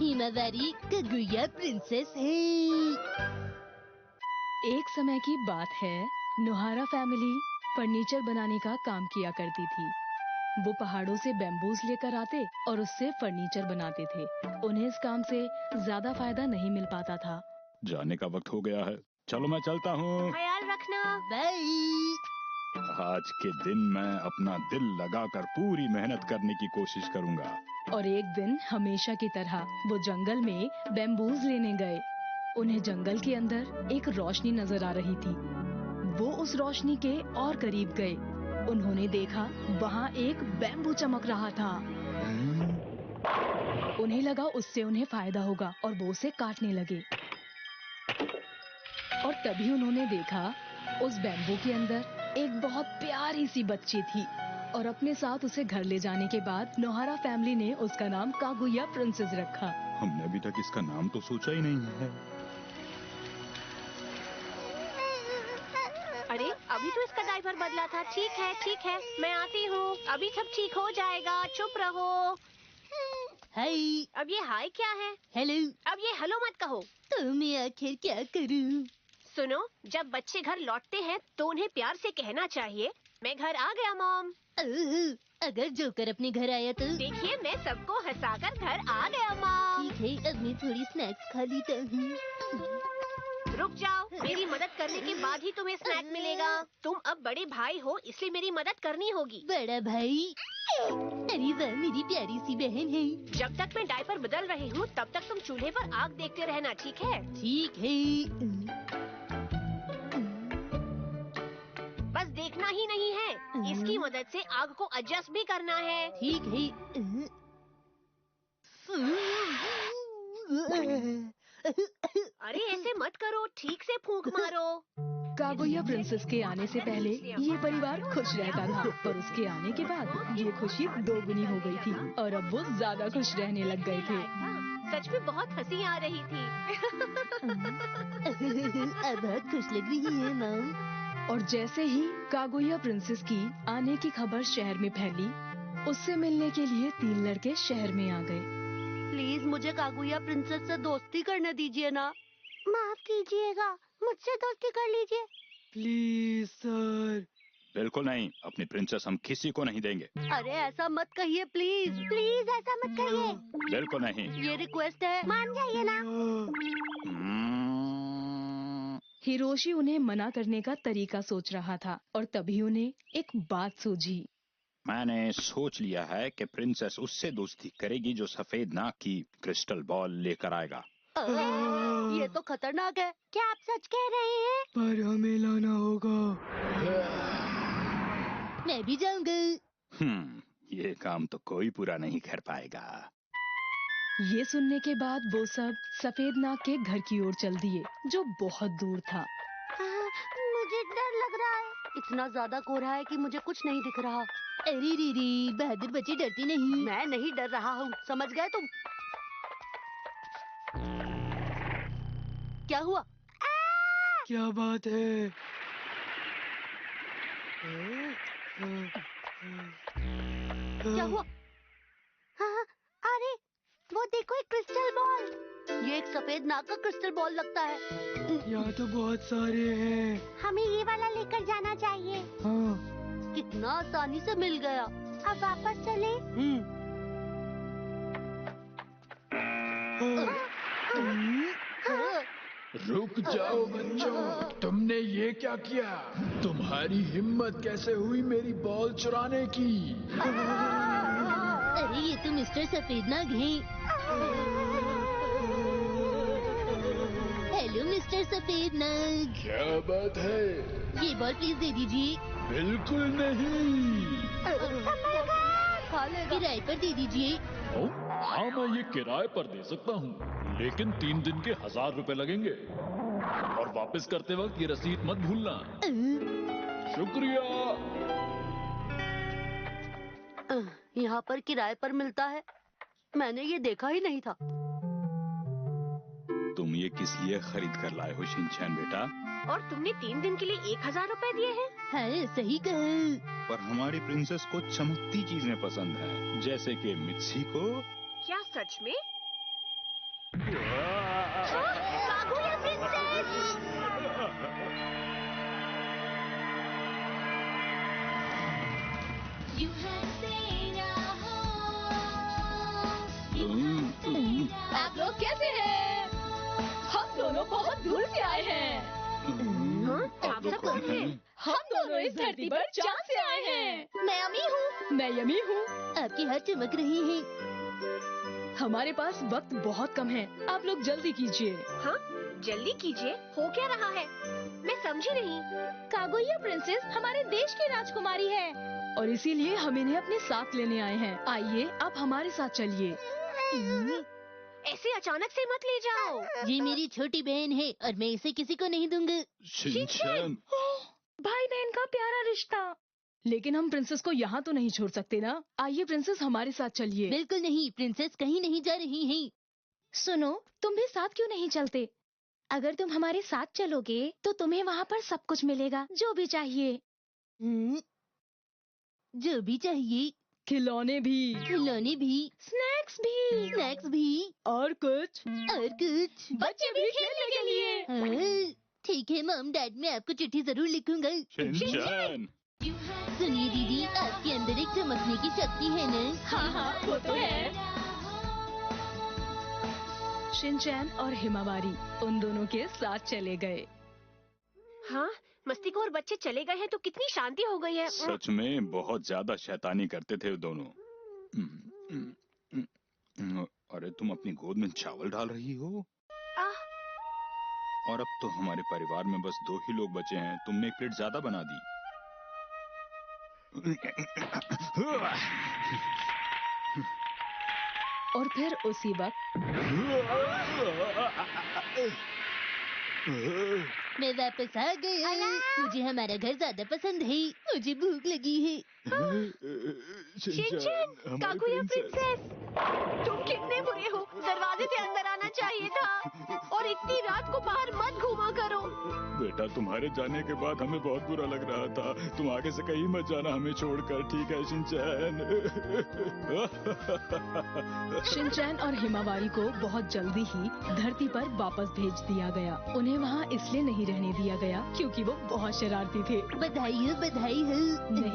Himawari Kaguya princess है। एक समय की बात है, नोहारा फैमिली फर्नीचर बनाने का काम किया करती थी। वो पहाड़ों से बैम्बूज लेकर आते और उससे फर्नीचर बनाते थे। उन्हें इस काम से ज्यादा फायदा नहीं मिल पाता था। जाने का वक्त हो गया है, चलो मैं चलता हूँ। ख्याल रखना। बाय। आज के दिन मैं अपना दिल लगाकर पूरी मेहनत करने की कोशिश करूँगा। और एक दिन हमेशा की तरह वो जंगल में बैम्बूज लेने गए। उन्हें जंगल के अंदर एक रोशनी नजर आ रही थी। वो उस रोशनी के और करीब गए। उन्होंने देखा वहाँ एक बैम्बू चमक रहा था। उन्हें लगा उससे उन्हें फायदा होगा और वो उसे काटने लगे। और तभी उन्होंने देखा उस बैम्बू के अंदर एक बहुत प्यारी सी बच्ची थी। और अपने साथ उसे घर ले जाने के बाद नोहारा फैमिली ने उसका नाम कागुया प्रिंसेस रखा। हमने अभी तक इसका नाम तो सोचा ही नहीं है। अरे अभी तो इसका डायपर बदला था। ठीक है, मैं आती हूँ। अभी सब ठीक हो जाएगा, चुप रहो। हाय। अब ये हाय क्या है? हेलो। अब ये हेलो मत कहो। तो मैं आखिर क्या करूँ? सुनो, जब बच्चे घर लौटते हैं तो उन्हें प्यार से कहना चाहिए, मैं घर आ गया मॉम। अगर जोकर अपने घर आया तो? देखिए, मैं सबको हंसाकर घर आ गया मॉम। ठीक है, अब मैं थोड़ी स्नैक्स खा लेता हूँ। रुक जाओ, मेरी मदद करने के बाद ही तुम्हें स्नैक मिलेगा। तुम अब बड़े भाई हो, इसलिए मेरी मदद करनी होगी। बड़ा भाई? अरे वाह, मेरी प्यारी सी बहन है। जब तक मैं डायपर बदल रही हूँ तब तक तुम चूल्हे पर आग देखते रहना, ठीक है? ठीक है। बस देखना ही नहीं है, इसकी मदद से आग को एडजस्ट भी करना है। ठीक है। अरे ऐसे मत करो, ठीक से फूंक मारो। कागुया प्रिंसेस के आने से पहले ये परिवार खुश रहता था, पर उसके आने के बाद ये खुशी दोगुनी हो गई थी और अब वो ज्यादा खुश रहने लग गए थे। सच में बहुत हंसी आ रही थी। अब बहुत खुश लग रही है मॉम। और जैसे ही कागुया प्रिंसेस की आने की खबर शहर में फैली, उससे मिलने के लिए 3 लड़के शहर में आ गए। प्लीज मुझे कागुया प्रिंसेस से दोस्ती करने दीजिए ना। माफ कीजिएगा, मुझसे दोस्ती कर लीजिए। Please sir. बिल्कुल नहीं, अपनी प्रिंसेस हम किसी को नहीं देंगे। अरे ऐसा मत कहिए, प्लीज प्लीज ऐसा मत कहिए। बिल्कुल नहीं। ये रिक्वेस्ट है, मान जाइए ना। हिरोशी उन्हें मना करने का तरीका सोच रहा था और तभी उन्हें एक बात सूझी। मैंने सोच लिया है कि प्रिंसेस उससे दोस्ती करेगी जो सफेद नाक की क्रिस्टल बॉल लेकर आएगा। ये तो खतरनाक है। क्या आप सच कह रहे हैं? पर हमें लाना होगा। मैं भी जाऊंगा। ये काम तो कोई पूरा नहीं कर पाएगा। ये सुनने के बाद वो सब सफेद नाग के घर की ओर चल दिए, जो बहुत दूर था। मुझे डर लग रहा है। इतना ज्यादा कोहरा है कि मुझे कुछ नहीं दिख रहा। अरे रे, बहादुर बच्चे डरते नहीं। मैं नहीं डर रहा हूँ, समझ गए तुम? क्या हुआ? क्या बात है? क्या हुआ? हाँ, अरे वो देखो, एक क्रिस्टल बॉल। ये एक सफेद नाग का क्रिस्टल बॉल लगता है। यहाँ तो बहुत सारे हैं। हमें ये वाला लेकर जाना चाहिए। हाँ। कितना आसानी से मिल गया। अब वापस चले। रुक जाओ बच्चों, तुमने ये क्या किया? तुम्हारी हिम्मत कैसे हुई मेरी बॉल चुराने की? अरे ये तो मिस्टर सफेद नाग हैं। हेलो मिस्टर सफेद नाग। क्या बात है? ये बॉल प्लीज दे दीजिए। बिल्कुल नहीं। किराए पर दे दीजिए। हाँ, मैं ये किराए पर दे सकता हूँ, लेकिन 3 दिन के 1000 रुपए लगेंगे। और वापस करते वक्त ये रसीद मत भूलना। शुक्रिया। यहाँ पर किराए पर मिलता है? मैंने ये देखा ही नहीं था। तुम ये किस लिए खरीद कर लाए हो शिनचैन बेटा? और तुमने 3 दिन के लिए 1000 रुपए दिए हैं? हाँ, सही कहा। पर हमारी प्रिंसेस को चमकती चीजें पसंद है, जैसे कि मिर्ची को। क्या सच में? आप लोग कैसे हैं? हम दोनों बहुत दूर से आए हैं। हाँ? आप सब कौन हैं? हम दोनों इस धरती पर चांद से आए हैं। मैं अमी हूँ। मैं यमी हूँ। आपके हाथ चमक रहे हैं। हमारे पास वक्त बहुत कम है, आप लोग जल्दी कीजिए। हाँ? जल्दी कीजिए, हो क्या रहा है? मैं समझी नहीं। कागुया प्रिंसेस हमारे देश की राजकुमारी है और इसीलिए हम इन्हें अपने साथ लेने आए हैं। आइए आप हमारे साथ चलिए। ऐसे अचानक से मत ले जाओ। ये मेरी छोटी बहन है और मैं इसे किसी को नहीं दूंगी। शिनचैन, भाई बहन का प्यारा रिश्ता। लेकिन हम प्रिंसेस को यहाँ तो नहीं छोड़ सकते ना। आइए प्रिंसेस हमारे साथ चलिए। बिल्कुल नहीं, प्रिंसेस कहीं नहीं जा रही हैं। सुनो, तुम भी साथ क्यों नहीं चलते? अगर तुम हमारे साथ चलोगे तो तुम्हें वहाँ पर सब कुछ मिलेगा, जो भी चाहिए। जो भी चाहिए, खिलौने भी, खिलौने भी, स्नैक्स भी और कुछ बच्चे भी खेलने के लिए। हाँ, ठीक है मॉम डैड, मैं आपको चिट्ठी जरूर लिखूंगा। शिनचैन, सुनिए दीदी, आपके अंदर एक चमकने की शक्ति है ना? हाँ वो तो है। शिनचैन और हिमावारी उन दोनों के साथ चले गए। हाँ? मस्तीखोर बच्चे चले गए हैं तो कितनी शांति हो गई है। सच में बहुत ज्यादा शैतानी करते थे दोनों। अरे तुम अपनी गोद में चावल डाल रही हो? आह, और अब तो हमारे परिवार में बस 2 ही लोग बचे हैं। तुमने एक प्लेट ज्यादा बना दी। और फिर उसी वक्त मैं वापस आ गया। मुझे हमारा घर ज्यादा पसंद है। मुझे भूख लगी है। शिनचैन, कागुया प्रिंसेस, तुम कितने बुरे हो। दरवाजे से अंदर आना चाहिए था और इतनी रात को बाहर मत घूमा करो। बेटा, तुम्हारे जाने के बाद हमें बहुत बुरा लग रहा था। तुम आगे से कहीं मत जाना हमें छोड़कर, ठीक है शिनचैन? शिनचैन और हिमावारी को बहुत जल्दी ही धरती पर वापस भेज दिया गया। उन्हें वहाँ इसलिए नहीं रहने दिया गया क्योंकि वो बहुत शरारती थे। बधाई हो, बधाई हो। नहीं